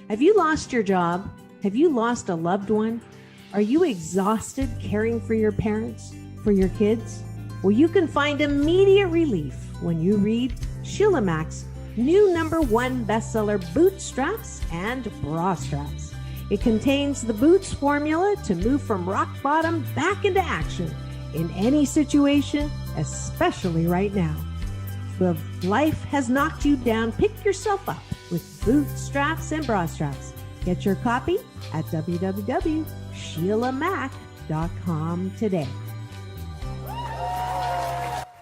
Have you lost your job? Have you lost a loved one? Are you exhausted caring for your parents, for your kids? Well, you can find immediate relief when you read Sheila Mack's new #1 bestseller, Bootstraps and Bra Straps. It contains the Boots formula to move from rock bottom back into action in any situation, especially right now. So if life has knocked you down, pick yourself up with Bootstraps and Bra Straps. Get your copy at www.sheilamack.com today.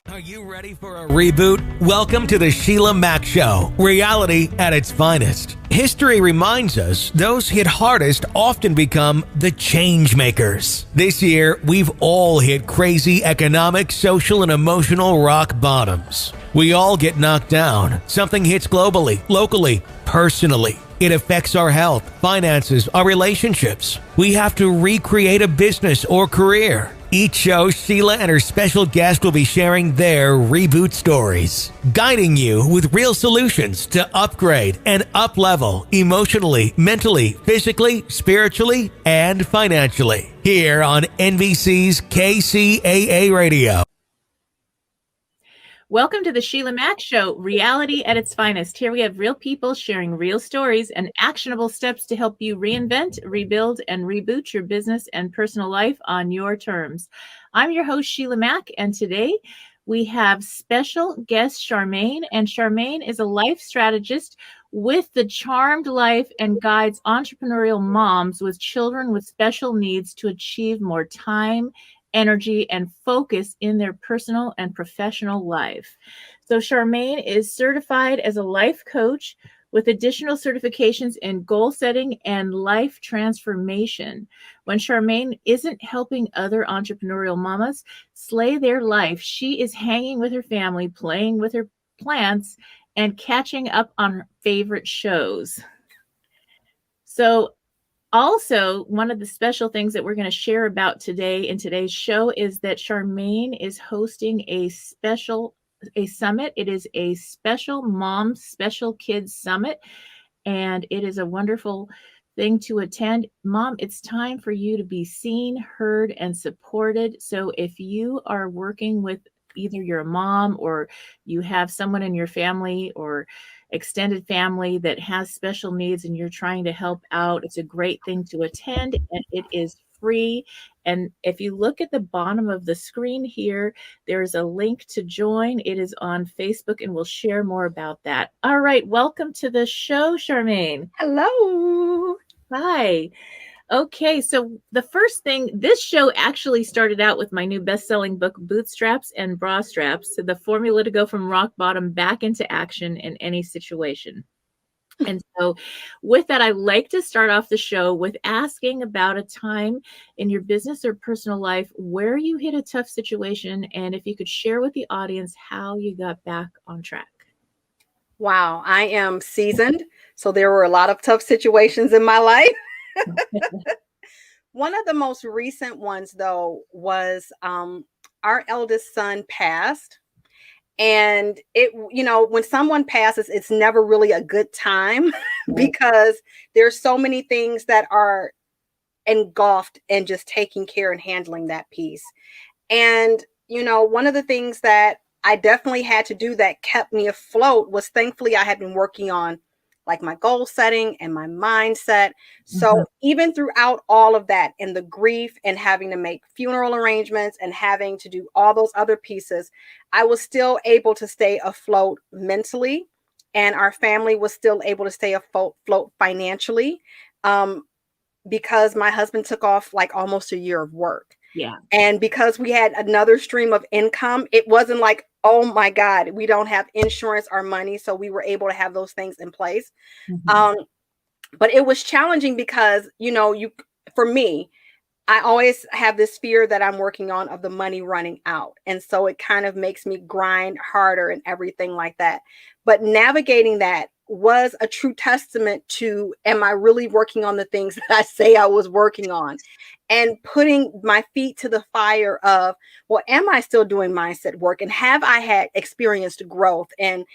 Are you ready for a reboot? Welcome to the Sheila Mack Show, reality at its finest. History reminds us those hit hardest often become the change makers. This year, we've all hit crazy economic, social, and emotional rock bottoms. We all get knocked down. Something hits globally, locally, personally. It affects our health, finances, our relationships. We have to recreate a business or career. Each show, Sheila and her special guest will be sharing their reboot stories, guiding you with real solutions to upgrade and up-level emotionally, mentally, physically, spiritually, and financially. Here on NBC's KCAA Radio. Welcome to the Sheila Mack Show, reality at its finest. Here we have real people sharing real stories and actionable steps to help you reinvent, rebuild, and reboot your business and personal life on your terms. I'm your host, Sheila Mack, and today we have special guest Charmaine, and Charmaine is a life strategist with the Charmed Life and guides entrepreneurial moms with children with special needs to achieve more time, energy, and focus in their personal and professional life. So Charmaine is certified as a life coach with additional certifications in goal setting and life transformation. When Charmaine isn't helping other entrepreneurial mamas slay their life, she is hanging with her family, playing with her plants, and catching up on her favorite shows. So also, one of the special things that we're going to share about today in today's show is that Charmaine is hosting a summit. It is a special mom, special kids summit, and it is a wonderful thing to attend. Mom, it's time for you to be seen, heard, and supported. So if you are working with either your mom or you have someone in your family or extended family that has special needs and you're trying to help out, it's a great thing to attend, and it is free. And if you look at the bottom of the screen here, there's a link to join. It is on Facebook, and we'll share more about that. All right, welcome to the show, Charmaine. Hello. Hi. Okay, so the first thing, this show actually started out with my new best-selling book, Bootstraps and Bra Straps, the formula to go from rock bottom back into action in any situation. And so with that, I like to start off the show with asking about a time in your business or personal life where you hit a tough situation, and if you could share with the audience how you got back on track. Wow, I am seasoned, so there were a lot of tough situations in my life. One of the most recent ones, though, was our eldest son passed. And when someone passes, it's never really a good time because there's so many things that are engulfed in just taking care and handling that piece. And, one of the things that I definitely had to do that kept me afloat was, thankfully, I had been working on like my goal setting and my mindset. So even throughout all of that and the grief and having to make funeral arrangements and having to do all those other pieces, I was still able to stay afloat mentally, and our family was still able to stay afloat financially because my husband took off like almost a year of work. Yeah. And because we had another stream of income, it wasn't like, oh my God, we don't have insurance or money. So we were able to have those things in place. But it was challenging because, for me, I always have this fear that I'm working on of the money running out. And so it kind of makes me grind harder and everything like that. But navigating that was a true testament to, am I really working on the things that I say I was working on? And putting my feet to the fire of, well, am I still doing mindset work? And have I had experienced growth? And,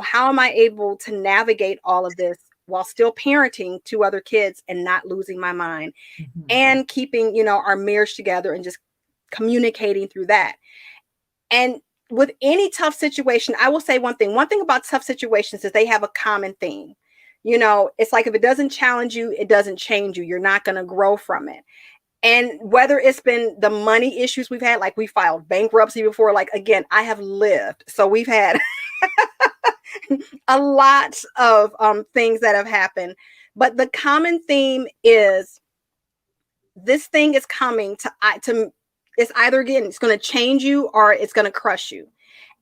how am I able to navigate all of this while still parenting 2 other kids and not losing my mind and keeping, our marriage together and just communicating through that. And with any tough situation, I will say one thing about tough situations is they have a common theme. It's like if it doesn't challenge you, it doesn't change you. You're not going to grow from it. And whether it's been the money issues we've had, like we filed bankruptcy before, like, again, I have lived. So we've had a lot of things that have happened. But the common theme is this thing is coming to it's either, again, it's going to change you or it's going to crush you.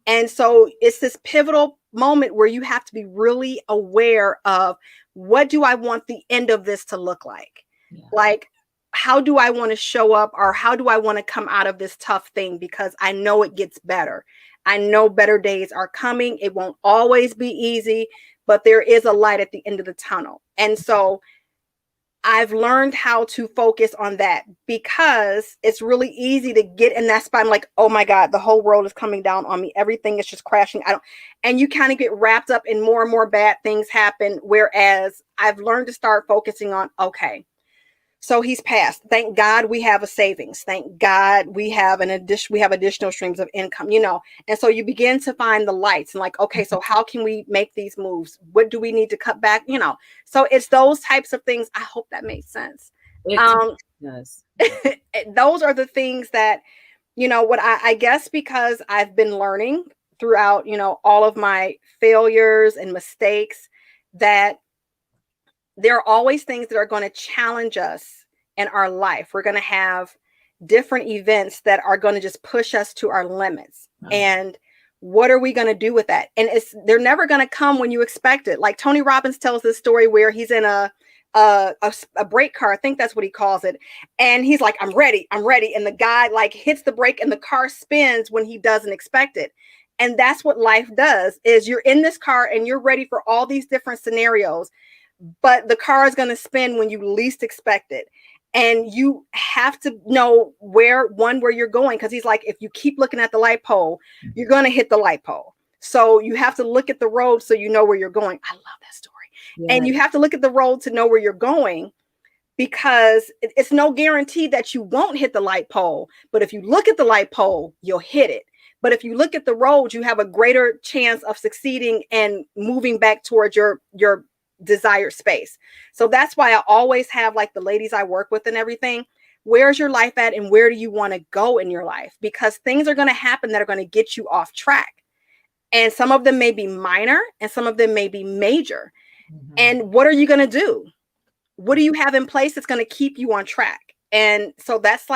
And so it's this pivotal moment where you have to be really aware of, what do I want the end of this to look like? Yeah. Like, how do I want to show up, or how do I want to come out of this tough thing? Because I know it gets better. I know better days are coming. It won't always be easy, but there is a light at the end of the tunnel. And so I've learned how to focus on that, because it's really easy to get in that spot. I'm like, oh my God, the whole world is coming down on me. Everything is just crashing. And you kind of get wrapped up in more and more bad things happen. Whereas I've learned to start focusing on, okay, so he's passed. Thank God we have a savings. Thank God we have additional streams of income, And so you begin to find the lights and like, okay, so how can we make these moves? What do we need to cut back? So it's those types of things. I hope that made sense. It does. Those are the things that, what I guess, because I've been learning throughout, all of my failures and mistakes, that there are always things that are going to challenge us in our life. We're going to have different events that are going to just push us to our limits. Wow. And what are we going to do with that? And they're never going to come when you expect it. Like Tony Robbins tells this story where he's in a brake car. I think that's what he calls it. And he's like, I'm ready. And the guy like hits the brake and the car spins when he doesn't expect it. And that's what life does, is you're in this car and you're ready for all these different scenarios. But the car is going to spin when you least expect it. And you have to know where you're going. Because he's like, if you keep looking at the light pole, you're going to hit the light pole. So you have to look at the road so you know where you're going. I love that story. Yeah. And you have to look at the road to know where you're going, because it's no guarantee that you won't hit the light pole. But if you look at the light pole, you'll hit it. But if you look at the road, you have a greater chance of succeeding and moving back towards your desired space. So that's why I always have, like, the ladies I work with and everything, where's your life at and where do you want to go in your life? Because things are going to happen that are going to get you off track. And some of them may be minor and some of them may be major. Mm-hmm. And what are you going to do? What do you have in place that's going to keep you on track? And so that's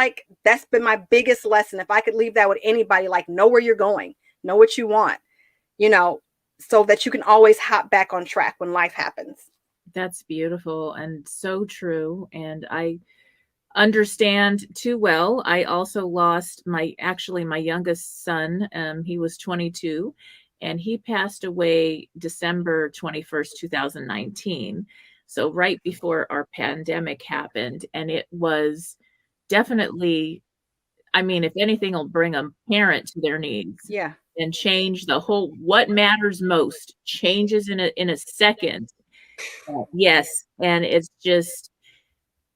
been my biggest lesson. If I could leave that with anybody, like, know where you're going, know what you want, so that you can always hop back on track when life happens. That's beautiful and so true. And I understand too well. I also lost my youngest son. He was 22 and he passed away December 21st, 2019. So right before our pandemic happened. And it was definitely, if anything will bring a parent to their knees. Yeah. And change the whole, what matters most changes in a second. Yes. And it's just,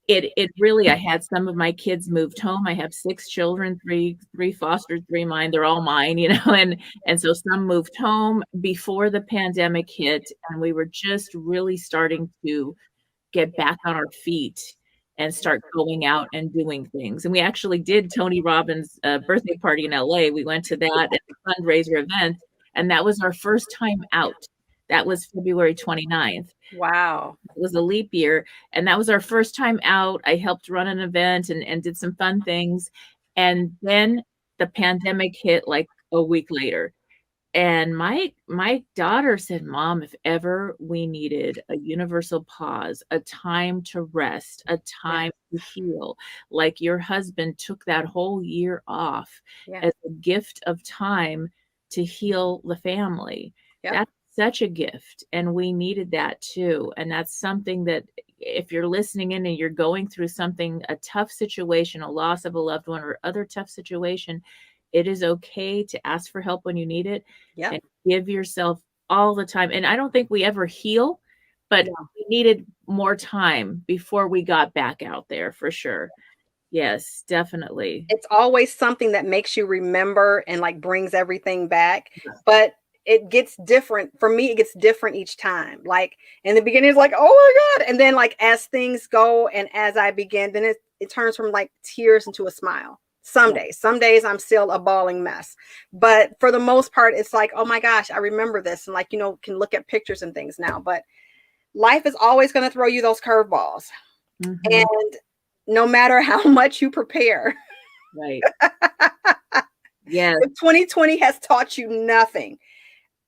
it really, I had some of my kids moved home. I have 6 children, three fostered, 3 mine. They're all mine, and so some moved home before the pandemic hit, and we were just really starting to get back on our feet and start going out and doing things. And we actually did Tony Robbins' birthday party in LA. We went to that at a fundraiser event, and that was our first time out. That was February 29th. Wow. It was a leap year, and that was our first time out. I helped run an event and did some fun things. And then the pandemic hit like a week later. And my daughter said, Mom, if ever we needed a universal pause, a time to rest, a time to heal, like your husband took that whole year off as a gift of time to heal the family. That's such a gift. And we needed that too. And that's something that if you're listening in and you're going through something, a tough situation, a loss of a loved one or other tough situation, it is okay to ask for help when you need it and give yourself all the time. And I don't think we ever heal but Yeah. we needed more time before we got back out there for sure. Yes, definitely. It's always something that makes you remember and like brings everything back. But it gets different. For me, it gets different each time. Like in the beginning, it's like, oh my God. And then like as things go and as I begin, then it turns from like tears into a smile. Some days I'm still a bawling mess. But for the most part, it's like, oh my gosh, I remember this. And like, can look at pictures and things now. But life is always going to throw you those curveballs. Mhm. And no matter how much you prepare, Right. Yes. if 2020 has taught you nothing,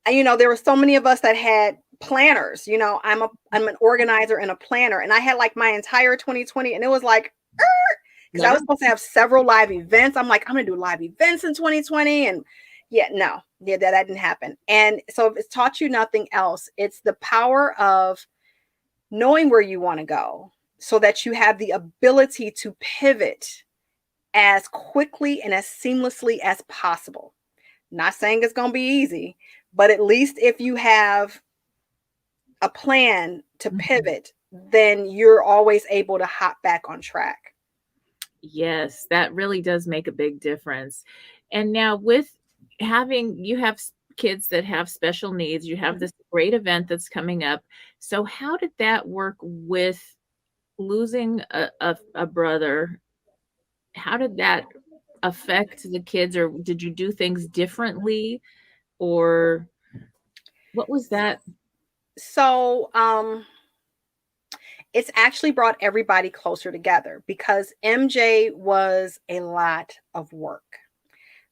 there were so many of us that had planners. I'm an organizer and a planner, and I had like my entire 2020, and it was like, because I was supposed to have several live events. I'm like, I'm gonna do live events in 2020, and that didn't happen. And so if it's taught you nothing else, it's the power of knowing where you want to go, so that you have the ability to pivot as quickly and as seamlessly as possible. Not saying it's going to be easy, but at least if you have a plan to pivot, then you're always able to hop back on track. Yes, that really does make a big difference. And now with you have kids that have special needs, you have this great event that's coming up. So how did that work with losing a brother? How did that affect the kids, or did you do things differently, or what was that? So, it's actually brought everybody closer together because MJ was a lot of work.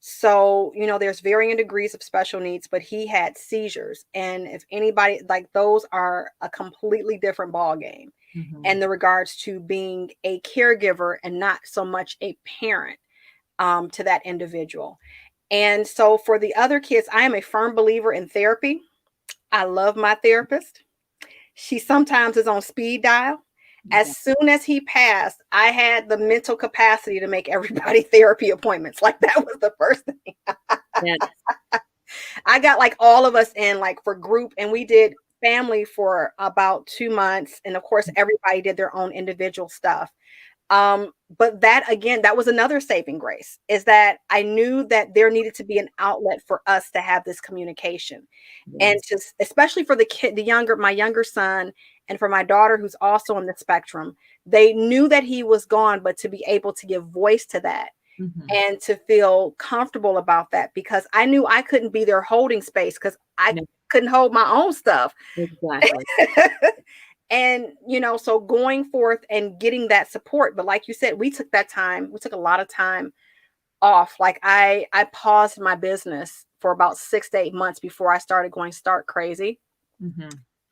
So, there's varying degrees of special needs, but he had seizures. And if anybody, like, those are a completely different ball game in the regards to being a caregiver and not so much a parent to that individual. And so for the other kids, I am a firm believer in therapy. I love my therapist. She sometimes is on speed dial. As soon as he passed, I had the mental capacity to make everybody therapy appointments. Like that was the first thing. Yes. I got like all of us in like for group, and we did family for about 2 months. And of course, everybody did their own individual stuff. But that again, that was another saving grace, is that I knew that there needed to be an outlet for us to have this communication. And just especially for my younger son, and for my daughter who's also on the spectrum, they knew that he was gone, but to be able to give voice to that and to feel comfortable about that, because I knew I couldn't be there holding space because I couldn't hold my own stuff. Exactly. And, so going forth and getting that support. But like you said, we took a lot of time off. Like I paused my business for about 6 to 8 months before I started going stark crazy.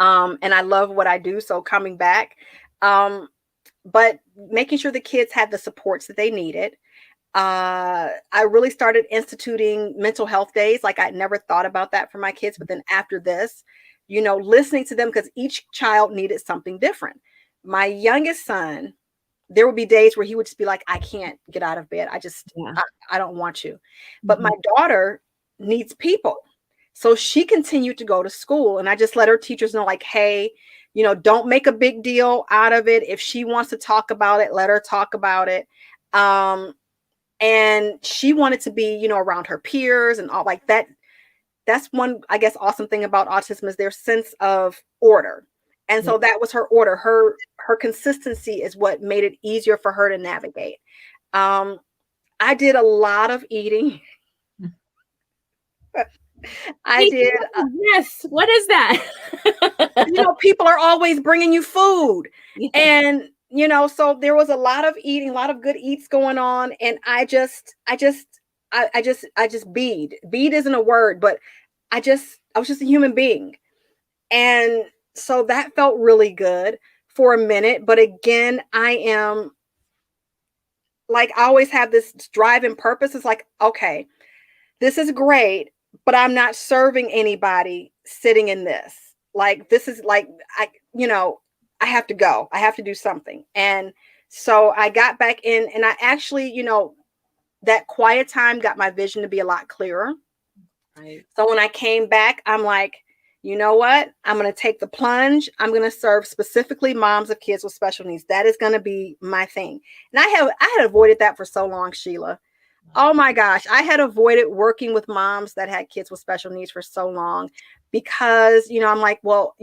And I love what I do. So coming back, but making sure the kids had the supports that they needed. I really started instituting mental health days. Like I'd never thought about that for my kids. But then after this, listening to them, because each child needed something different. My youngest son, there would be days where he would just be like, I can't get out of bed. I don't want to. But my daughter needs people. So she continued to go to school, and I just let her teachers know, like, hey, don't make a big deal out of it. If she wants to talk about it, let her talk about it. And she wanted to be, around her peers and all like that. That's one, I guess, awesome thing about autism is their sense of order. And so that was her order. Her consistency is what made it easier for her to navigate. I did a lot of eating. I did. Yes. What is that? People are always bringing you food. And, so there was a lot of eating, a lot of good eats going on. And I just bead. Bead isn't a word, but I was just a human being. And so that felt really good for a minute. But again, I am like, I always have this drive and purpose. It's like, okay, this is great, but I'm not serving anybody sitting in this. Like, this is like, I have to go. I have to do something. And so I got back in, and I actually, that quiet time got my vision to be a lot clearer. Right. So when I came back, I'm like, you know what? I'm going to take the plunge. I'm going to serve specifically moms of kids with special needs. That is going to be my thing. And I had avoided that for so long, Sheila. Oh my gosh. I had avoided working with moms that had kids with special needs for so long because, I'm like, well,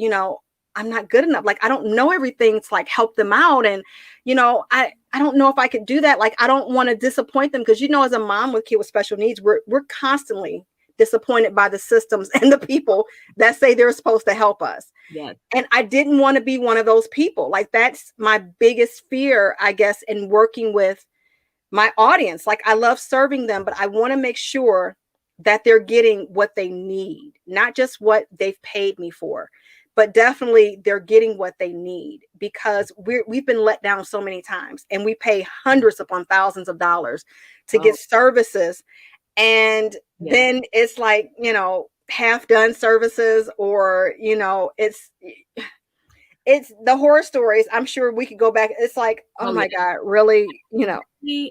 I'm not good enough. Like, I don't know everything to like help them out. And, I don't know if I could do that. Like, I don't want to disappoint them because, as a mom with kid with special needs, we're constantly disappointed by the systems and the people that say they're supposed to help us. Yeah. And I didn't want to be one of those people. Like, that's my biggest fear, I guess, in working with my audience. Like, I love serving them, but I want to make sure that they're getting what they need, not just what they've paid me for, but definitely they're getting what they need, because we've been let down so many times, and we pay hundreds upon thousands of dollars to get services. And then it's like, half done services, or, it's the horror stories. I'm sure we could go back. It's like, oh my God, really,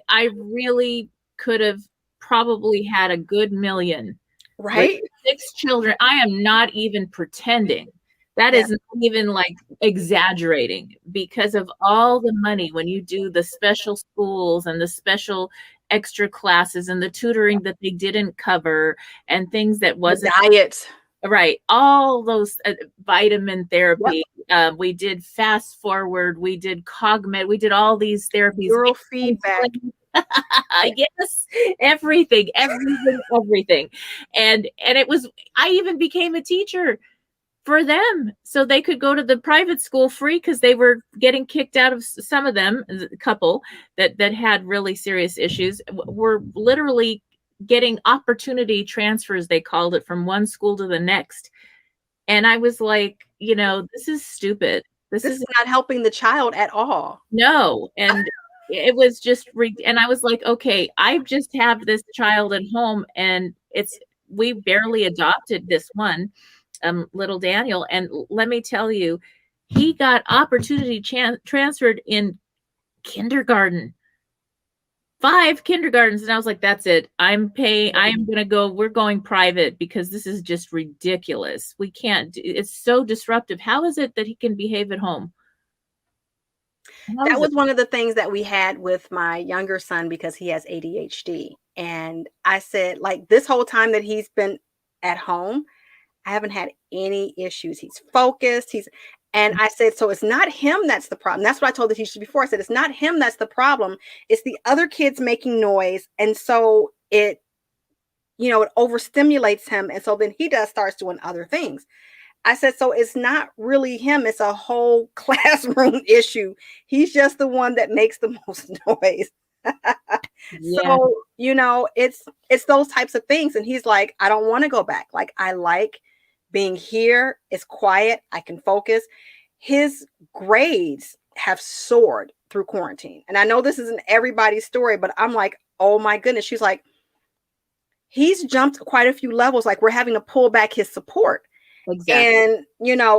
I really could have probably had a good million. Right. With 6 children. I am not even pretending. That is not even like exaggerating, because of all the money when you do the special schools and the special extra classes and the tutoring that they didn't cover and things that wasn't diet. Right. All those vitamin therapy. Yep. We did fast forward. We did cogmed. We did all these therapies. Neurofeedback. Yes. Everything. And it was, I even became a teacher for them so they could go to the private school free, because they were getting kicked out of, some of them, a couple that had really serious issues, were literally getting opportunity transfers, they called it, from one school to the next. And I was like, this is stupid. This is not helping the child at all. No. And it was just, and I was like, okay, I just have this child at home, and we barely adopted this one, little Daniel. And let me tell you, he got opportunity transferred in kindergarten. 5 kindergartens. And I was like, that's it. I'm going to go, we're going private, because this is just ridiculous. We can't, it's so disruptive. How is it that he can behave at home? That was one of the things that we had with my younger son, because he has ADHD. And I said, like, this whole time that he's been at home, I haven't had any issues. He's focused. And I said, so it's not him that's the problem. That's what I told the teacher before. I said, it's not him that's the problem. It's the other kids making noise. And so it overstimulates him. And so then he starts doing other things. I said, so it's not really him. It's a whole classroom issue. He's just the one that makes the most noise. So, it's those types of things. And he's like, I don't want to go back. Like, I like being here. It's quiet. I can focus. His grades have soared through quarantine. And I know this isn't everybody's story, but I'm like, oh my goodness. She's like, he's jumped quite a few levels. Like, we're having to pull back his support. Exactly. And,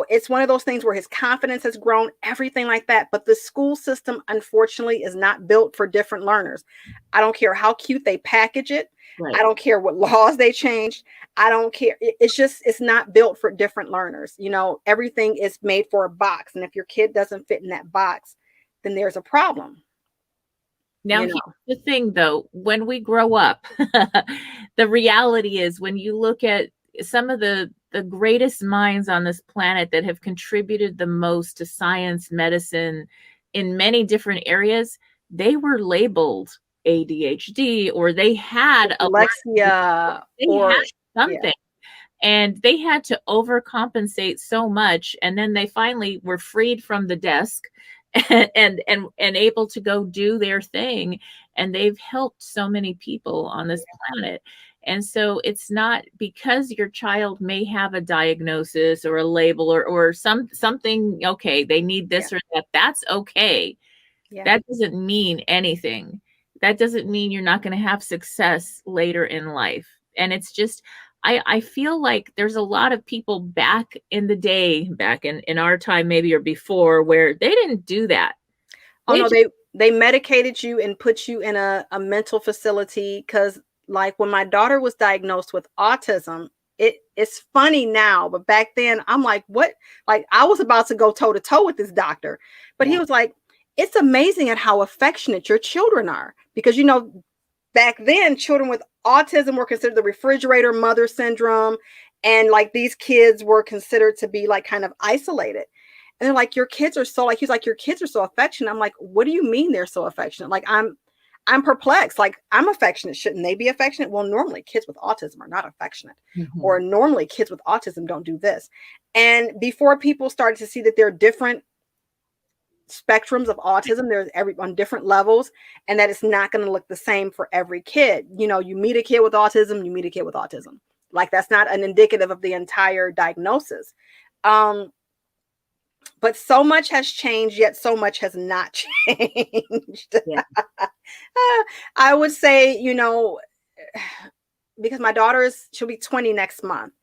it's one of those things where his confidence has grown, everything like that. But the school system, unfortunately, is not built for different learners. I don't care how cute they package it. Right. I don't care what laws they changed. I don't care. It's not built for different learners. Everything is made for a box. And if your kid doesn't fit in that box, then there's a problem. Now, here's the thing, though, when we grow up, the reality is, when you look at some of the greatest minds on this planet that have contributed the most to science, medicine, in many different areas, they were labeled ADHD, or they had dyslexia, or something. Yeah. And they had to overcompensate so much. And then they finally were freed from the desk and able to go do their thing. And they've helped so many people on this planet. And so it's not because your child may have a diagnosis or a label or something, okay, they need this or that. That's okay. Yeah. That doesn't mean anything. That doesn't mean you're not going to have success later in life. And it's just, I feel like there's a lot of people back in the day, back in our time maybe, or before, where they didn't do that. They medicated you and put you in a mental facility, because like when my daughter was diagnosed with autism, it's funny now, but back then I'm like, what? Like I was about to go toe to toe with this doctor, but he was like, it's amazing at how affectionate your children are, because, back then children with autism were considered the refrigerator mother syndrome. And like these kids were considered to be like kind of isolated. And they're like, your kids are so like, he's like, your kids are so affectionate. I'm like, what do you mean they're so affectionate? Like, I'm perplexed. Like, I'm affectionate. Shouldn't they be affectionate? Well, normally kids with autism are not affectionate, or normally kids with autism don't do this. And before people started to see that there are different spectrums of autism, there's on different levels, and that it's not going to look the same for every kid. You meet a kid with autism, you meet a kid with autism. Like, that's not an indicative of the entire diagnosis. But so much has changed, yet so much has not changed. Yeah. I would say, because my daughter she'll be 20 next month.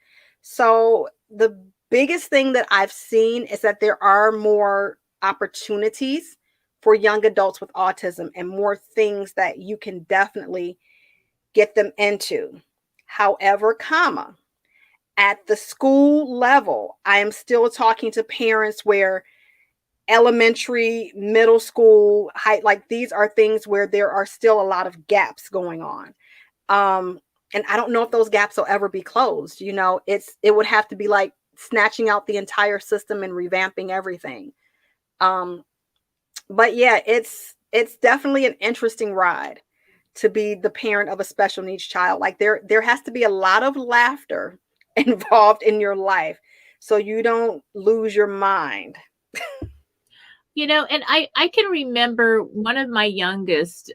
So the biggest thing that I've seen is that there are more opportunities for young adults with autism and more things that you can definitely get them into. However, at the school level, I am still talking to parents where elementary, middle school, like these are things where there are still a lot of gaps going on. And I don't know if those gaps will ever be closed. It would have to be like snatching out the entire system and revamping everything. But yeah, it's definitely an interesting ride to be the parent of a special needs child. Like there has to be a lot of laughter involved in your life so you don't lose your mind. And I can remember one of my youngest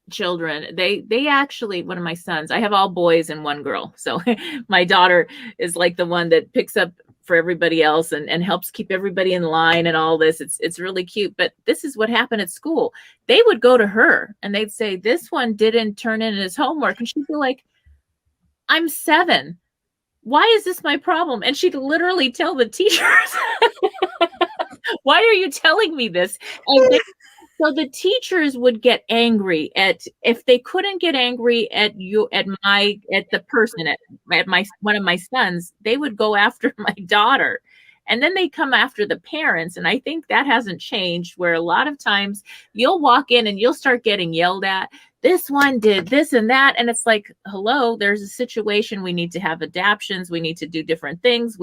children, they actually, one of my sons, I have all boys and one girl. So my daughter is like the one that picks up for everybody else and helps keep everybody in line and all this. It's really cute. But this is what happened at school. They would go to her and they'd say, this one didn't turn in his homework. And she'd be like, I'm 7. Why is this my problem? And she'd literally tell the teachers, why are you telling me this? And so the teachers would get angry if they couldn't get angry at the person, at one of my sons, they would go after my daughter. And then they come after the parents. And I think that hasn't changed, where a lot of times you'll walk in and you'll start getting yelled at. This one did this and that. And it's like, hello, there's a situation. We need to have adaptions. We need to do different things.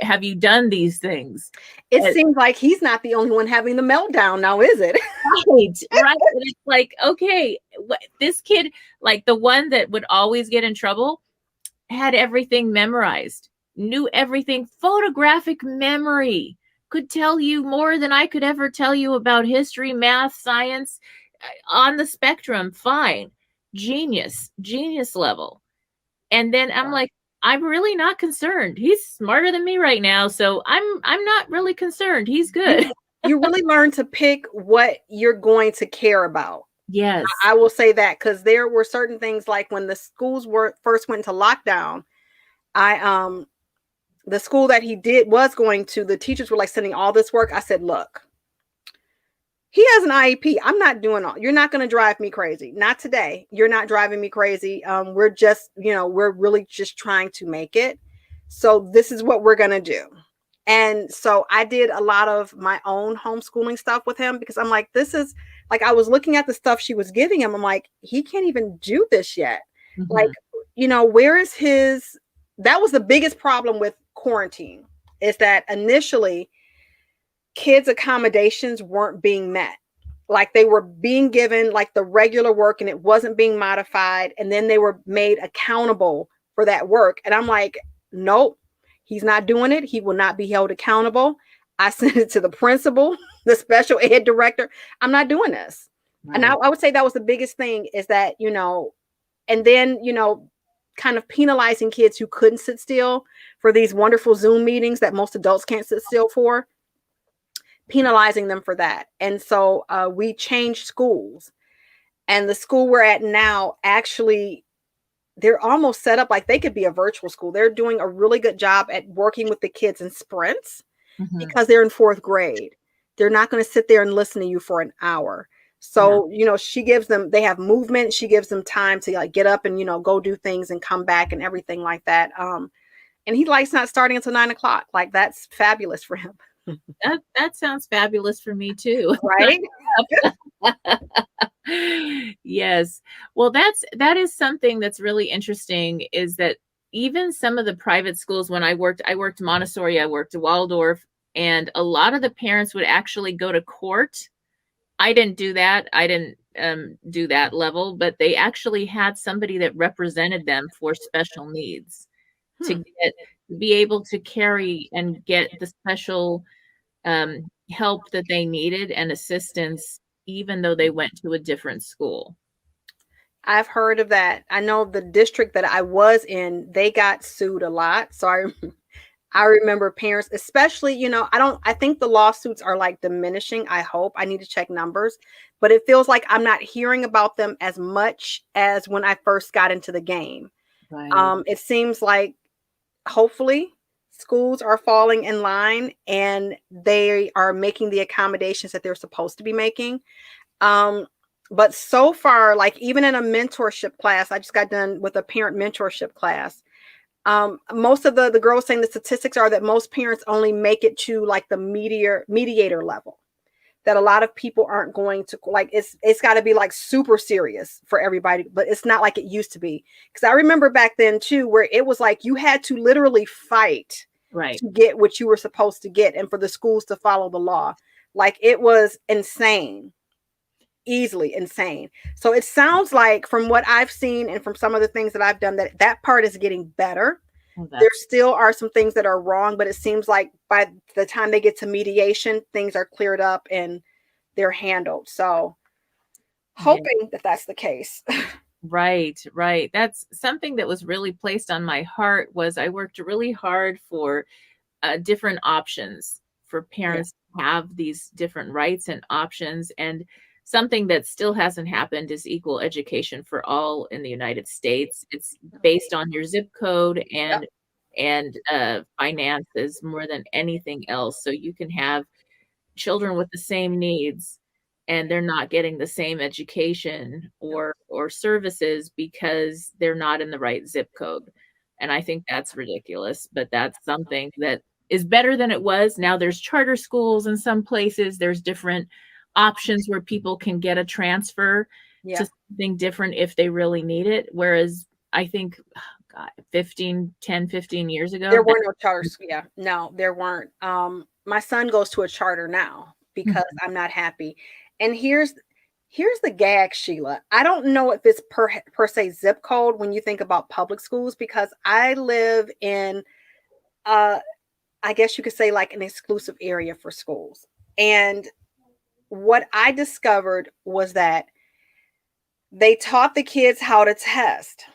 Have you done these things? It seems like he's not the only one having the meltdown now, is it? Right. And it's like, okay, this kid, like the one that would always get in trouble, had everything memorized, knew everything, photographic memory, could tell you more than I could ever tell you about history, math, science. On the spectrum, fine. Genius level. And then I'm like, I'm really not concerned. He's smarter than me right now. So I'm not really concerned. He's good. You really learn to pick what you're going to care about. Yes. I will say that, because there were certain things, like when the schools first went into lockdown, the school that he was going to, the teachers were like sending all this work. I said, look, he has an IEP. I'm not doing you're not going to drive me crazy. Not today. You're not driving me crazy. We're just, we're really just trying to make it. So this is what we're going to do. And so I did a lot of my own homeschooling stuff with him, because I'm like, this is like, I was looking at the stuff she was giving him. I'm like, he can't even do this yet. Mm-hmm. Like, where is that was the biggest problem with quarantine, is that initially kids' accommodations weren't being met. Like, they were being given like the regular work and it wasn't being modified. And then they were made accountable for that work. And I'm like, nope, he's not doing it. He will not be held accountable. I sent it to the principal, the special ed director. I'm not doing this. Right. And I would say that was the biggest thing, is that, and then, kind of penalizing kids who couldn't sit still for these wonderful Zoom meetings that most adults can't sit still for. Penalizing them for that. And so we changed schools, and the school we're at now, actually, they're almost set up like they could be a virtual school. They're doing a really good job at working with the kids in sprints, mm-hmm. because they're in 4th grade. They're not going to sit there and listen to you for an hour. So, they have movement. She gives them time to like get up and, go do things and come back and everything like that. And he likes not starting until 9 o'clock. Like that's fabulous for him. That sounds fabulous for me too. Right? Yes. Well, that is something that's really interesting, is that even some of the private schools, when I worked Montessori, I worked Waldorf, and a lot of the parents would actually go to court. I didn't do that. I didn't do that level, but they actually had somebody that represented them for special needs to be able to carry and get the special help that they needed and assistance, even though they went to a different school. I've heard of that. I know the district that I was in, they got sued a lot. So I remember parents, especially, I think the lawsuits are like diminishing. I hope. I need to check numbers, but it feels like I'm not hearing about them as much as when I first got into the game. Right. It seems like hopefully schools are falling in line and they are making the accommodations that they're supposed to be making. But so far, like even in a mentorship class, I just got done with a parent mentorship class. Most of the girls saying the statistics are that most parents only make it to like the mediator level, that a lot of people aren't going to, like, it's got to be like super serious for everybody, but it's not like it used to be. Because I remember back then too, where it was like you had to literally fight to get what you were supposed to get, and for the schools to follow the law. Like it was insane. Easily insane. So it sounds like from what I've seen and from some of the things that I've done, that part is getting better. There still are some things that are wrong, but it seems like by the time they get to mediation, things are cleared up and they're handled. So hoping that that's the case. Right. That's something that was really placed on my heart. Was I worked really hard for different options for parents to have these different rights and options. And something that still hasn't happened is equal education for all in the United States. It's based on your zip code and finances more than anything else. So you can have children with the same needs and they're not getting the same education or services because they're not in the right zip code. And I think that's ridiculous, but that's something that is better than it was. Now there's charter schools in some places. There's different options where people can get a transfer to something different if they really need it. Whereas I think 10, 15 years ago, there were no charters. Yeah, no, there weren't. My son goes to a charter now because I'm not happy. And here's the gag, Sheila. I don't know if it's per se zip code when you think about public schools, because I live in, I guess you could say like an exclusive area for schools. And what I discovered was that they taught the kids how to test.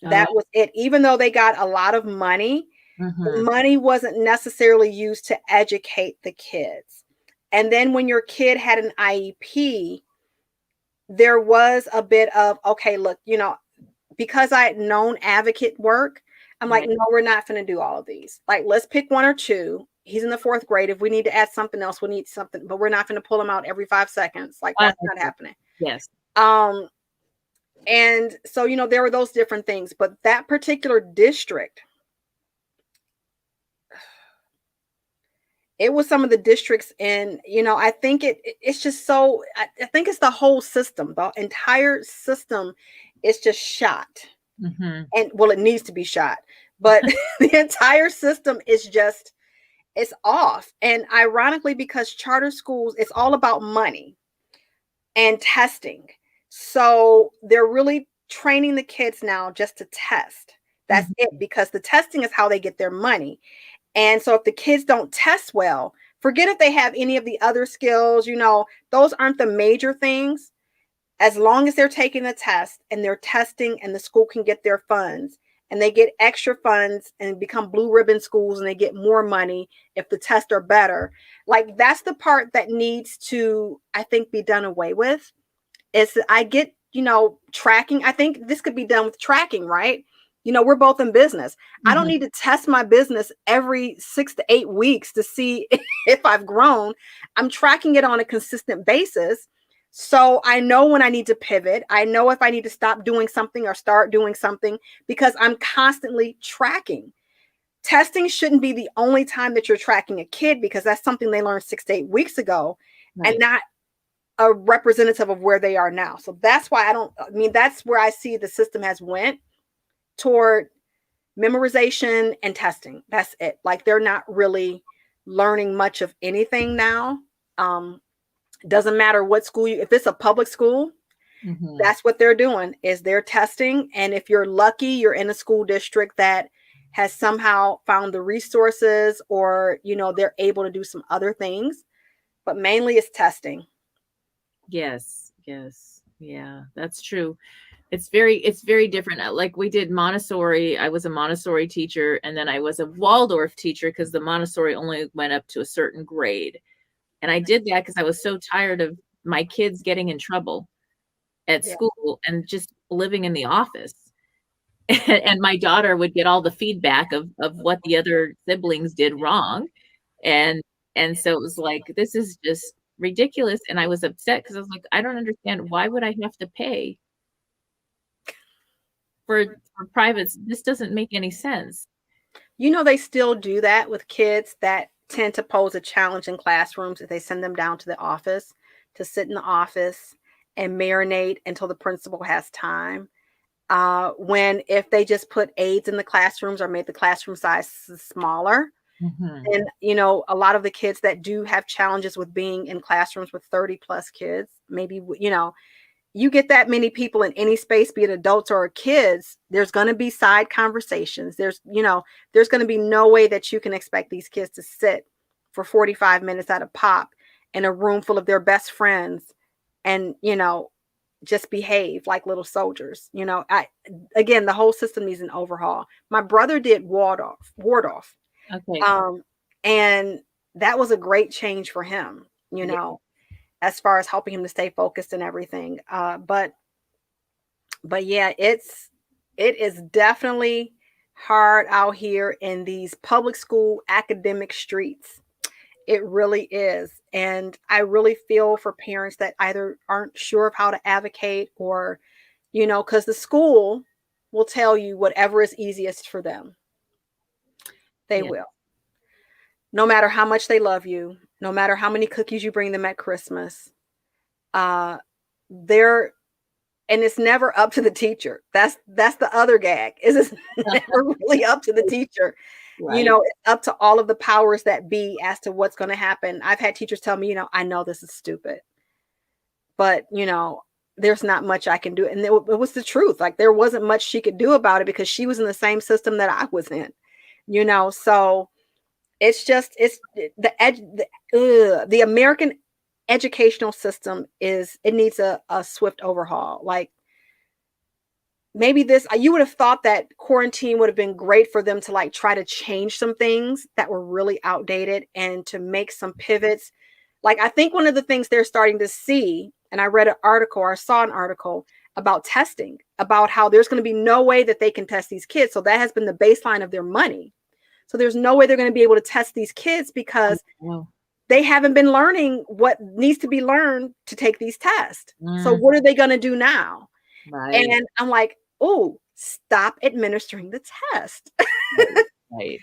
That was it. Even though they got a lot of money, the money wasn't necessarily used to educate the kids. And then when your kid had an IEP, there was a bit of, okay, look, because I had known advocate work, I'm like, no, we're not going to do all of these. Like, let's pick one or two. He's in the 4th grade. If we need to add something else, we need something, but we're not going to pull him out every 5 seconds. Like that's not happening. Yes. And so, there were those different things, but that particular district, it was some of the districts in, I think it's just so, I think it's the whole system, the entire system is just shot. And well, it needs to be shot, but the entire system is just, it's off. And ironically, because charter schools, it's all about money and testing. So they're really training the kids now just to test. That's it, because the testing is how they get their money. And so if the kids don't test well, forget if they have any of the other skills, those aren't the major things. As long as they're taking the test and they're testing and the school can get their funds, and they get extra funds and become blue ribbon schools and they get more money if the tests are better. Like that's the part that needs to, I think, be done away with. Is I get, tracking. I think this could be done with tracking, right? We're both in business. I don't need to test my business every 6 to 8 weeks to see if I've grown. I'm tracking it on a consistent basis So I know when I need to pivot. I know if I need to stop doing something or start doing something, because I'm constantly tracking. Testing shouldn't be the only time that you're tracking a kid, because that's something they learned 6 to 8 weeks ago, and not a representative of where they are now. So that's why that's where I see the system has went toward memorization and testing. That's it. Like, they're not really learning much of anything now. Doesn't matter what school if it's a public school, that's what they're doing, is they're testing. And if you're lucky, you're in a school district that has somehow found the resources, or, they're able to do some other things, but mainly it's testing. Yes. Yeah, that's true. It's very different. Like, we did Montessori. I was a Montessori teacher, and then I was a Waldorf teacher, because the Montessori only went up to a certain grade. And I did that because I was so tired of my kids getting in trouble at school and just living in the office. And my daughter would get all the feedback of what the other siblings did wrong. And so it was like, this is just ridiculous. And I was upset, because I was like, I don't understand. Why would I have to pay for privates? This doesn't make any sense. They still do that with kids that tend to pose a challenge in classrooms, if they send them down to the office to sit in the office and marinate until the principal has time. If they just put aides in the classrooms or made the classroom size smaller, and a lot of the kids that do have challenges with being in classrooms with 30 plus kids, maybe, you get that many people in any space, be it adults or kids, there's going to be side conversations. There's going to be no way that you can expect these kids to sit for 45 minutes at a pop in a room full of their best friends and, just behave like little soldiers. Again, the whole system needs an overhaul. My brother did Waldorf. Okay. And that was a great change for him, as far as helping him to stay focused and everything. But yeah, it is definitely hard out here in these public school academic streets. It really is. And I really feel for parents that either aren't sure of how to advocate, or, because the school will tell you whatever is easiest for them. They will. No matter how much they love you, no matter how many cookies you bring them at Christmas, and it's never up to the teacher. That's the other gag. It's never really up to the teacher. Right. It's up to all of the powers that be as to what's going to happen. I've had teachers tell me, I know this is stupid, but there's not much I can do. And it was the truth. Like, there wasn't much she could do about it, because she was in the same system that I was in, so the American educational system needs a swift overhaul. Like, maybe you would have thought that quarantine would have been great for them to try to change some things that were really outdated and to make some pivots. Like, I think one of the things they're starting to see, and I read an article, or I saw an article about testing, about how there's going to be no way that they can test these kids. So that has been the baseline of their money. So there's no way they're going to be able to test these kids, because they haven't been learning what needs to be learned to take these tests. So what are they going to do now? Right. And I'm like, oh, stop administering the test. Right.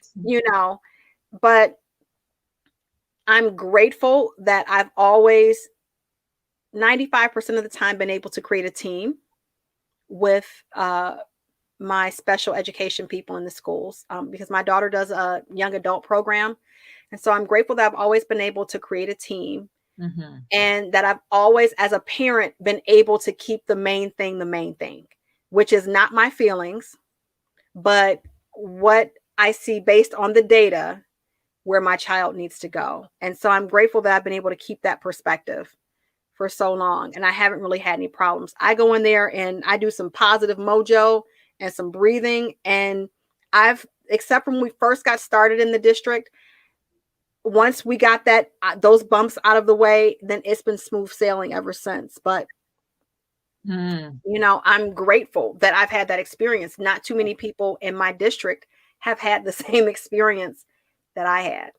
But I'm grateful that I've always 95% of the time been able to create a team with my special education people in the schools, because my daughter does a young adult program. And so I'm grateful that I've always been able to create a team, and that I've always, as a parent, been able to keep the main thing, which is not my feelings, but what I see based on the data where my child needs to go. And so I'm grateful that I've been able to keep that perspective for so long. And I haven't really had any problems. I go in there and I do some positive mojo and some breathing. And except when we first got started in the district, once we got those bumps out of the way, then it's been smooth sailing ever since. But, I'm grateful that I've had that experience. Not too many people in my district have had the same experience that I had.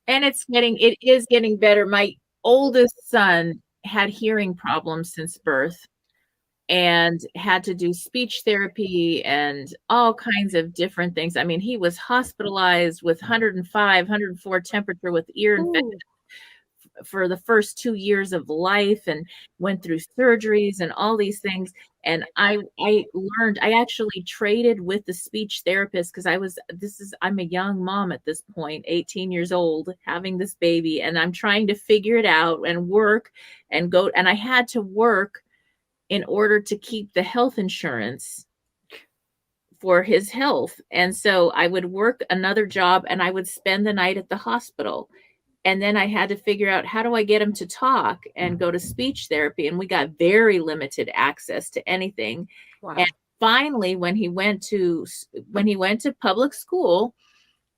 And it is getting better. My oldest son had hearing problems since birth and had to do speech therapy and all kinds of different things. I mean, he was hospitalized with 105, 104 temperature with ear infection for the first 2 years of life, and went through surgeries and all these things. And I learned, I actually traded with the speech therapist because I'm a young mom at this point, 18 years old, having this baby, and I'm trying to figure it out and work and go. And I had to work in order to keep the health insurance for his health. And so I would work another job and I would spend the night at the hospital. And then I had to figure out, how do I get him to talk and go to speech therapy? And we got very limited access to anything. Wow. And finally, when he went to public school,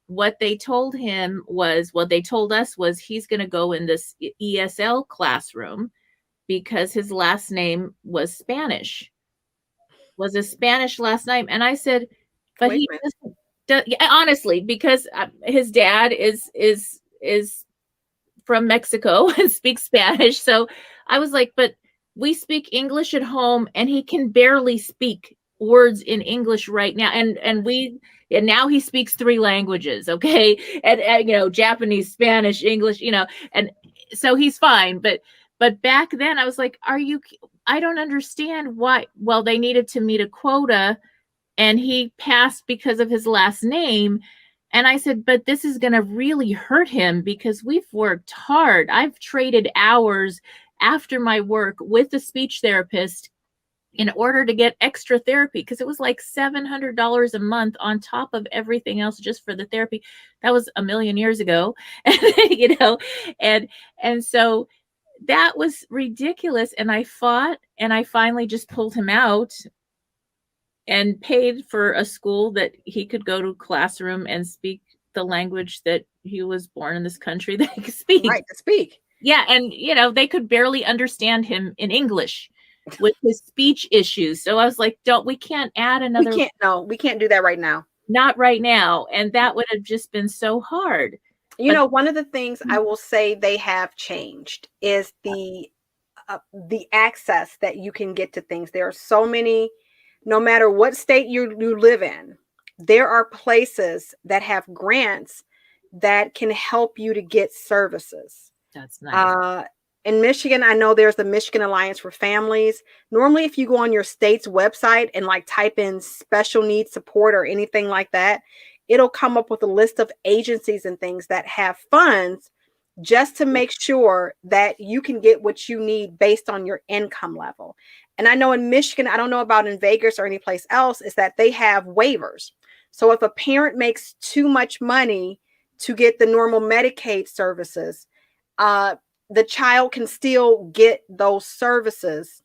what they told him was, what they told us was, he's going to go in this ESL classroom because his last name was Spanish, was a Spanish last name. And I said, but he doesn't, honestly, because his dad is from Mexico and speaks Spanish. So I was like, but we speak English at home and he can barely speak words in English right now. And now he speaks 3 languages. Okay. And Japanese, Spanish, English, and so he's fine. But back then I was like, I don't understand why. Well, they needed to meet a quota and he passed because of his last name. And I said, but this is going to really hurt him because we've worked hard. I've traded hours after my work with the speech therapist in order to get extra therapy, because it was like $700 a month on top of everything else just for the therapy. That was a million years ago, and so that was ridiculous. And I fought, and I finally just pulled him out and paid for a school that he could go to classroom and speak the language that he was born in this country that he could speak. Right, to speak. Yeah. And, they could barely understand him in English with his speech issues. So I was like, we can't add another. We can't do that right now. Not right now. And that would have just been so hard. One of the things I will say they have changed is the access that you can get to things. There are so many. No matter what state you live in, there are places that have grants that can help you to get services. That's nice. In Michigan, I know there's the Michigan Alliance for Families. Normally, if you go on your state's website and type in special needs support or anything like that, it'll come up with a list of agencies and things that have funds just to make sure that you can get what you need based on your income level. And I know in Michigan, I don't know about in Vegas or any place else, is that they have waivers. So if a parent makes too much money to get the normal Medicaid services, the child can still get those services,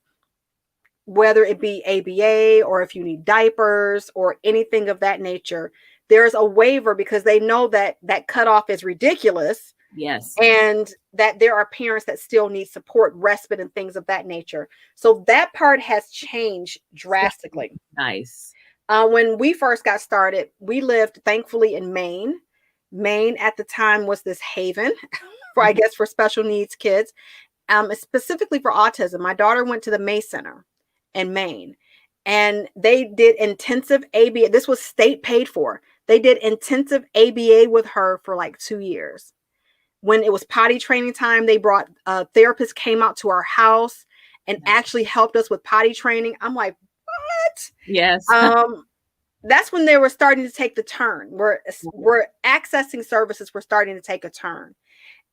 whether it be ABA or if you need diapers or anything of that nature. There's a waiver because they know that cutoff is ridiculous. Yes. And that there are parents that still need support, respite, and things of that nature. So that part has changed drastically. Nice. When we first got started, we lived, thankfully, in Maine. Maine at the time was this haven for special needs kids, specifically for autism. My daughter went to the May Center in Maine, and they did intensive ABA. This was state paid for. They did intensive ABA with her for 2 years. When it was potty training time, they brought therapists came out to our house and actually helped us with potty training. I'm like, what? Yes. That's when they were starting to take the turn. We're accessing services. We're starting to take a turn.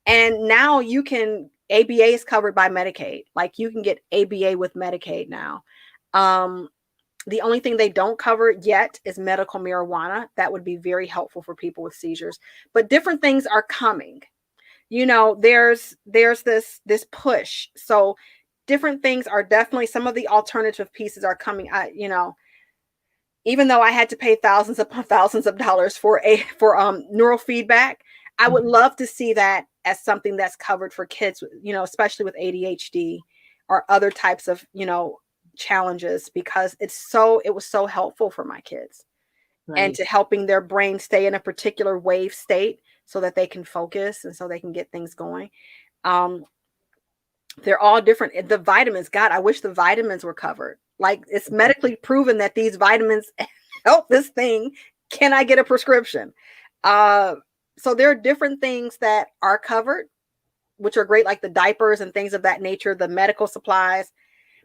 And now ABA is covered by Medicaid. You can get ABA with Medicaid now. The only thing they don't cover yet is medical marijuana. That would be very helpful for people with seizures. But different things are coming. There's this push. So different things are definitely, some of the alternative pieces are coming. Even though I had to pay thousands upon thousands of dollars for neural feedback, I would love to see that as something that's covered for kids, especially with ADHD or other types of, challenges, because it was so helpful for my kids. Right. And to helping their brain stay in a particular wave state so that they can focus and so they can get things going. They're all different. The vitamins, God, I wish the vitamins were covered. Like, it's medically proven that these vitamins help this thing. Can I get a prescription? So there are different things that are covered, which are great, like the diapers and things of that nature, the medical supplies,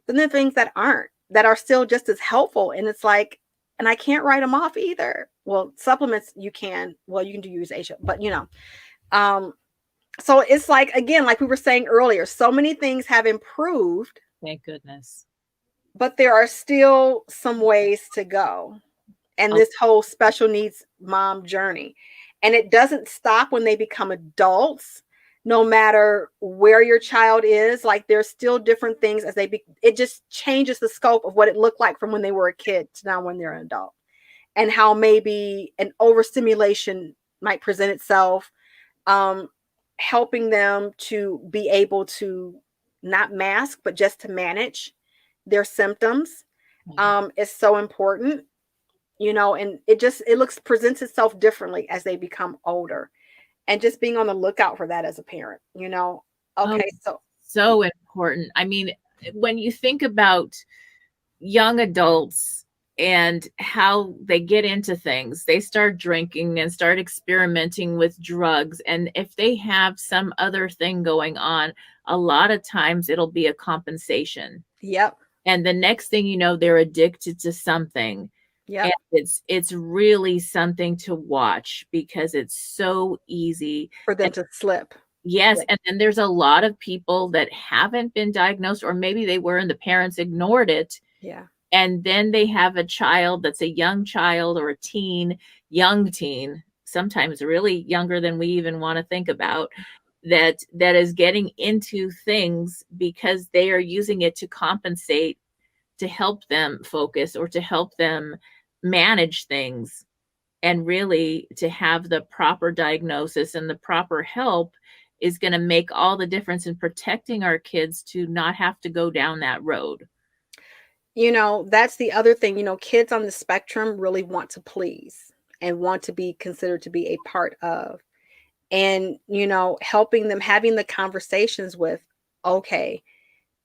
but then things that aren't, that are still just as helpful. And it's like, and I can't write them off either. Well, supplements you can, well, you can do use Asia, but so it's like, again, like we were saying earlier, so many things have improved. Thank goodness. But there are still some ways to go. And this whole special needs mom journey. And it doesn't stop when they become adults, no matter where your child is. Like, there's still different things as it just changes the scope of what it looked like from when they were a kid to now when they're an adult, and how maybe an overstimulation might present itself, helping them to be able to not mask, but just to manage their symptoms is so important, and it presents itself differently as they become older, and just being on the lookout for that as a parent, Okay. So important. I mean, when you think about young adults and how they get into things, they start drinking and start experimenting with drugs. And if they have some other thing going on, a lot of times it'll be a compensation. Yep. And the next thing you know, they're addicted to something. Yeah. And it's really something to watch, because it's so easy for them to slip. Yes. And then there's a lot of people that haven't been diagnosed, or maybe they were and the parents ignored it. Yeah. And then they have a child that's a young child or a young teen, sometimes really younger than we even want to think about, that is getting into things because they are using it to compensate, to help them focus, or to help them manage things. And really, to have the proper diagnosis and the proper help is going to make all the difference in protecting our kids to not have to go down that road. That's the other thing. Kids on the spectrum really want to please and want to be considered to be a part of. And, helping them, having the conversations with, okay,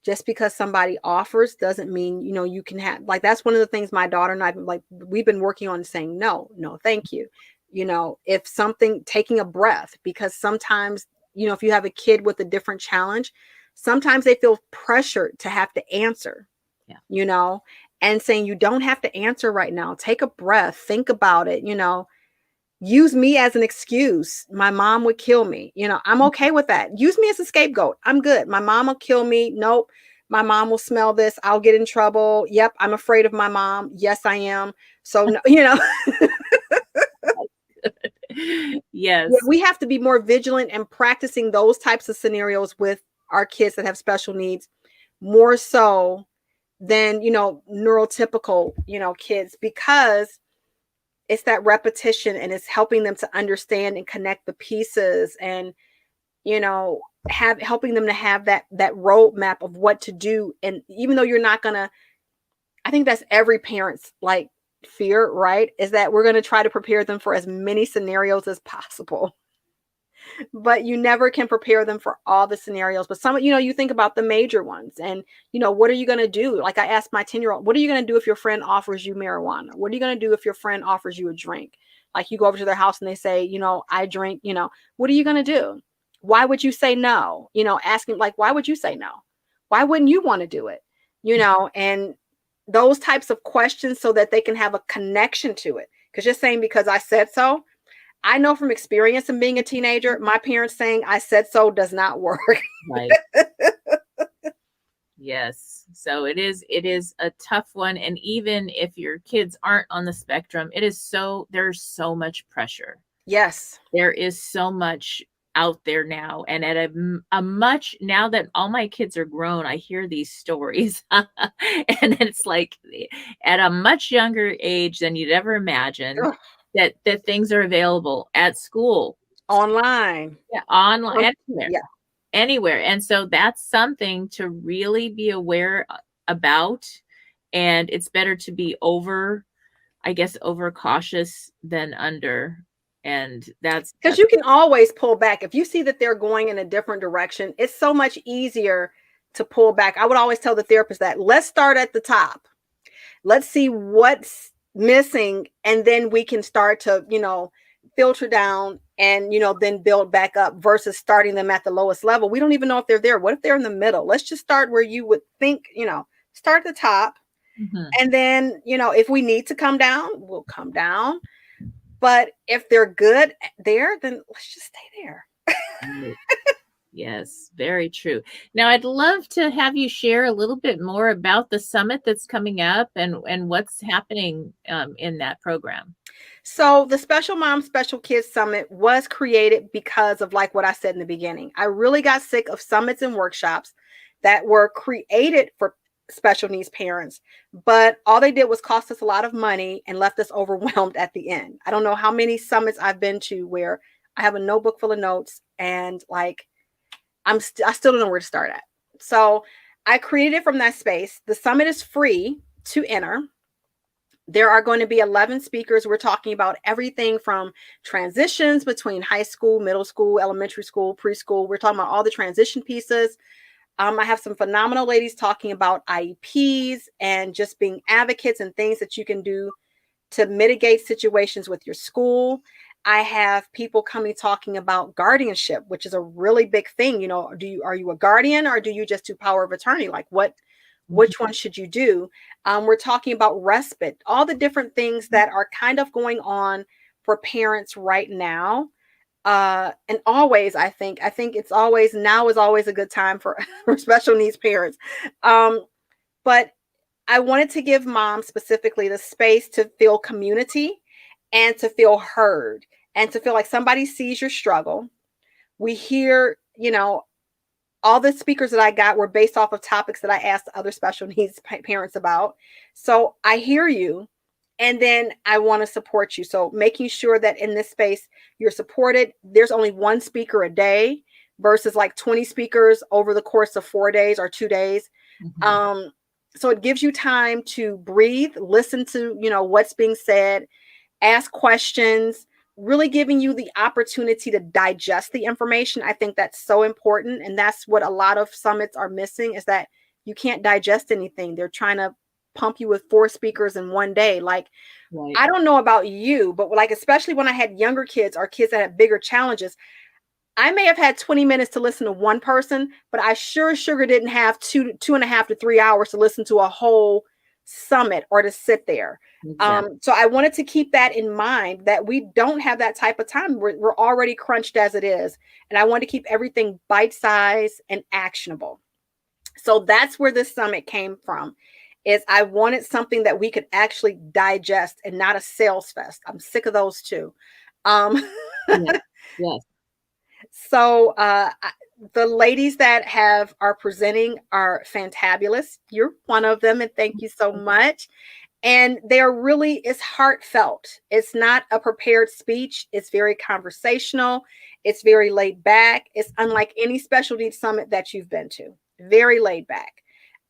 just because somebody offers doesn't mean, you can have, like, that's one of the things my daughter and I, like, we've been working on, saying, no, thank you. If something, taking a breath, because sometimes, if you have a kid with a different challenge, sometimes they feel pressured to have to answer. Yeah. And saying, you don't have to answer right now. Take a breath, think about it, use me as an excuse. My mom would kill me. I'm okay with that. Use me as a scapegoat. I'm good. My mom will kill me. Nope. My mom will smell this. I'll get in trouble. Yep. I'm afraid of my mom. Yes, I am. So, Yes. We have to be more vigilant and practicing those types of scenarios with our kids that have special needs, more so than, neurotypical, kids, because it's that repetition, and it's helping them to understand and connect the pieces, and, helping them to have that roadmap of what to do. And even though you're not going to, I think that's every parent's like fear, right? Is that we're going to try to prepare them for as many scenarios as possible. But you never can prepare them for all the scenarios. But some, you think about the major ones, and, what are you going to do? Like, I asked my 10-year-old, what are you going to do if your friend offers you marijuana? What are you going to do if your friend offers you a drink? Like, you go over to their house and they say, I drink, what are you going to do? Why would you say no? Asking, like, why would you say no? Why wouldn't you want to do it? And those types of questions, so that they can have a connection to it. Because just saying, because I said so, I know from experience in being a teenager, my parents saying I said so does not work. Right. Yes. So it is a tough one. And even if your kids aren't on the spectrum, there's so much pressure. Yes. There is so much out there now. And at now that all my kids are grown, I hear these stories. And it's like at a much younger age than you'd ever imagine. Ugh. That things are available at school, online, anywhere. And so that's something to really be aware about. And it's better to be over cautious than under. And that's because you can always pull back. If you see that they're going in a different direction, it's so much easier to pull back. I would always tell the therapist that let's start at the top. Let's see what's missing. And then we can start to, filter down and, then build back up versus starting them at the lowest level. We don't even know if they're there. What if they're in the middle? Let's just start where you would think, start at the top. Mm-hmm. And then, if we need to come down, we'll come down. But if they're good there, then let's just stay there. Yes, very true. Now, I'd love to have you share a little bit more about the summit that's coming up and what's happening in that program. So the Special Mom, Special Kids Summit was created because of like what I said in the beginning. I really got sick of summits and workshops that were created for special needs parents, but all they did was cost us a lot of money and left us overwhelmed at the end. I don't know how many summits I've been to where I have a notebook full of notes and like I still don't know where to start at. So I created it from that space. The summit is free to enter. There are going to be 11 speakers. We're talking about everything from transitions between high school, middle school, elementary school, preschool. We're talking about all the transition pieces. I have some phenomenal ladies talking about IEPs and just being advocates and things that you can do to mitigate situations with your school. I have people coming talking about guardianship, which is a really big thing. Are you a guardian or do you just do power of attorney? Like which one should you do? We're talking about respite, all the different things that are kind of going on for parents right now. And always, I think now is always a good time for special needs parents. But I wanted to give moms specifically the space to feel community and to feel heard and to feel like somebody sees your struggle. We hear, all the speakers that I got were based off of topics that I asked other special needs parents about. So I hear you. And then I want to support you. So making sure that in this space, you're supported. There's only one speaker a day versus like 20 speakers over the course of 4 days or 2 days. Mm-hmm. So it gives you time to breathe, listen to, what's being said, ask questions, really giving you the opportunity to digest the information. I think that's so important. And that's what a lot of summits are missing is that you can't digest anything. They're trying to pump you with 4 speakers in one day. Like, Right. I don't know about you, but like, especially when I had younger kids or kids that had bigger challenges, I may have had 20 minutes to listen to one person, but I sure didn't have 2.5 to 3 hours to listen to a whole summit or to sit there. Exactly. So I wanted to keep that in mind that we don't have that type of time. We're already crunched as it is. And I want to keep everything bite-sized and actionable. So that's where this summit came from. Is I wanted something that we could actually digest and not a sales fest. I'm sick of those too. Yes. So the ladies that are presenting are fantabulous. You're one of them, and thank you so much. And it's heartfelt. It's not a prepared speech. It's very conversational. It's very laid back. It's unlike any special needs summit that you've been to. Very laid back.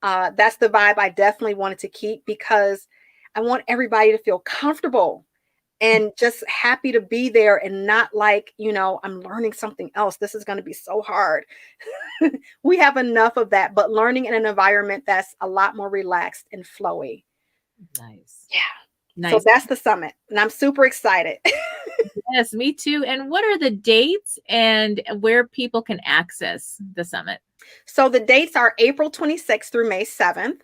That's the vibe I definitely wanted to keep because I want everybody to feel comfortable and just happy to be there and not like, I'm learning something else. This is going to be so hard. We have enough of that, but learning in an environment that's a lot more relaxed and flowy. Nice. Yeah. Nice. So that's the summit and I'm super excited. Yes, me too. And what are the dates and where people can access the summit? So the dates are April 26th through May 7th.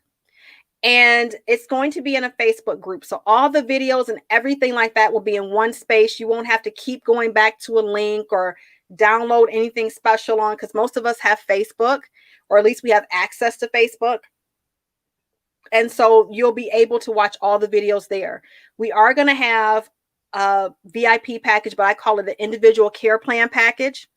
And it's going to be in a Facebook group. So all the videos and everything like that will be in one space. You won't have to keep going back to a link or download anything special on because most of us have Facebook, or at least we have access to Facebook. And so you'll be able to watch all the videos there. We are going to have a VIP package, but I call it the individual care plan package.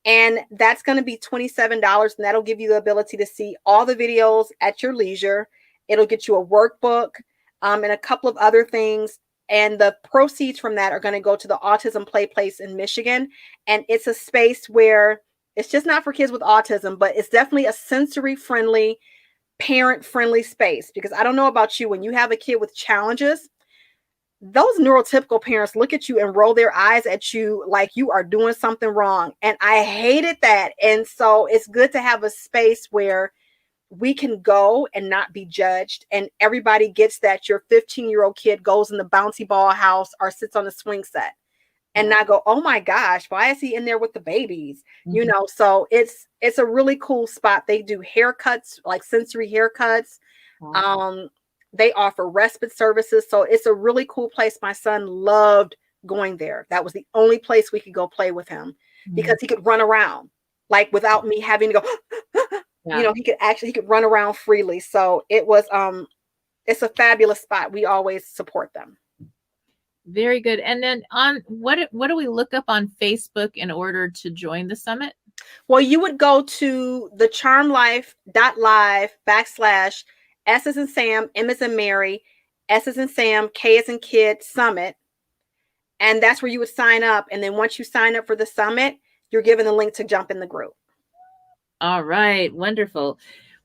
And that's going to be $27. And that'll give you the ability to see all the videos at your leisure. It'll get you a workbook and a couple of other things. And the proceeds from that are going to go to the Autism Play Place in Michigan. And it's a space where it's just not for kids with autism, but it's definitely a sensory-friendly, parent-friendly space. Because I don't know about you, when you have a kid with challenges, those neurotypical parents look at you and roll their eyes at you like you are doing something wrong. And I hated that. And so it's good to have a space where we can go and not be judged. And everybody gets that your 15-year-old kid goes in the bouncy ball house or sits on the swing set and not go, oh my gosh, why is he in there with the babies? You know, so it's a really cool spot. They do haircuts, like sensory haircuts. They offer respite services. So it's a really cool place. My son loved going there. That was the only place we could go play with him because he could run around like without me having to go, you know, he could run around freely. So it was, it's a fabulous spot. We always support them. Very good. And then on what do we look up on Facebook in order to join the summit? Well, you would go to the charmlife.live/S as in Sam, M as in Mary, S as in Sam, K as in Kid Summit. And that's where you would sign up. And then once you sign up for the summit, you're given a link to jump in the group. All right. Wonderful.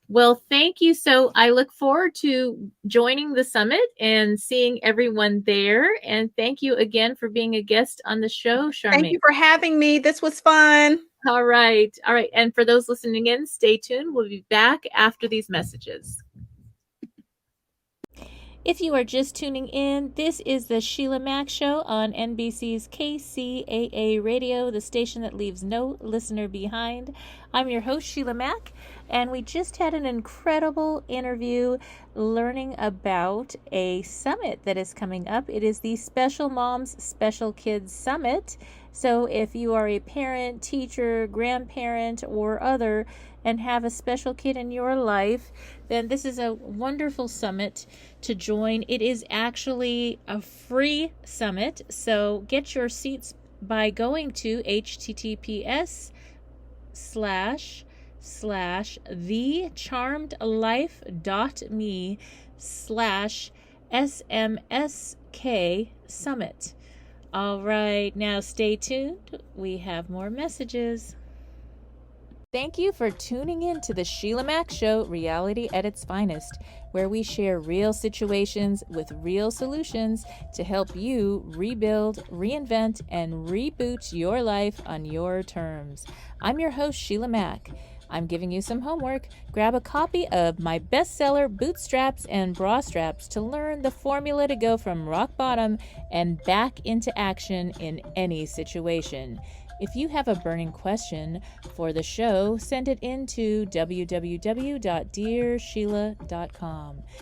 Well, thank you. So I look forward to joining the summit and seeing everyone there. And thank you again for being a guest on the show, Charmaine. Thank you for having me. This was fun. All right. All right. And for those listening in, stay tuned. We'll be back after these messages. If you are just tuning in, this is the Sheila Mack Show on NBC's KCAA Radio, the station that leaves no listener behind. I'm your host, Sheila Mack, and we just had an incredible interview learning about a summit that is coming up. It is the Special Moms, Special Kids Summit. So if you are a parent, teacher, grandparent, or other, and have a special kid in your life, then this is a wonderful summit to join. It is actually a free summit, so get your seats by going to https://thecharmedlife.me/SMSK summit. All right, now stay tuned. We have more messages. Thank you for tuning in to the Sheila Mack Show, Reality at its Finest, where we share real situations with real solutions to help you rebuild, reinvent, and reboot your life on your terms. I'm your host, Sheila Mack. I'm giving you some homework. Grab a copy of my bestseller, Bootstraps and Bra Straps, to learn the formula to go from rock bottom and back into action in any situation. If you have a burning question for the show, send it in to www.dearsheila.com.